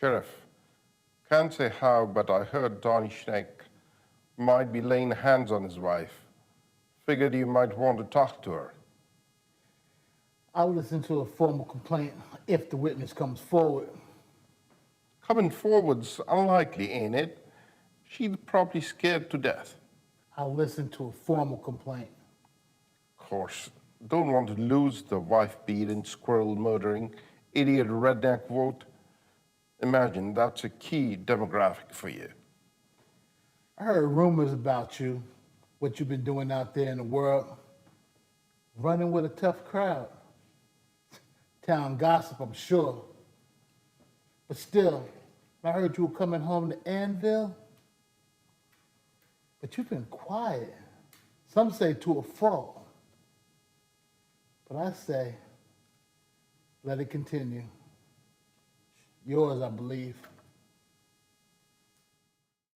Sheriff, can't say how, but I heard Donnie Schneck might be laying hands on his wife. Figured you might want to talk to her. I'll listen to a formal complaint if the witness comes forward. Coming forward's unlikely, ain't it? She's probably scared to death. I'll listen to a formal complaint. Of course, don't want to lose the wife-beating, squirrel-murdering, idiot redneck vote. Imagine that's a key demographic for you. I heard rumors about you, what you've been doing out there in the world, running with a tough crowd. Town gossip, I'm sure. But still, I heard you were coming home to Anvil. But you've been quiet. Some say to a fault. But I say, let it continue. Yours, I believe.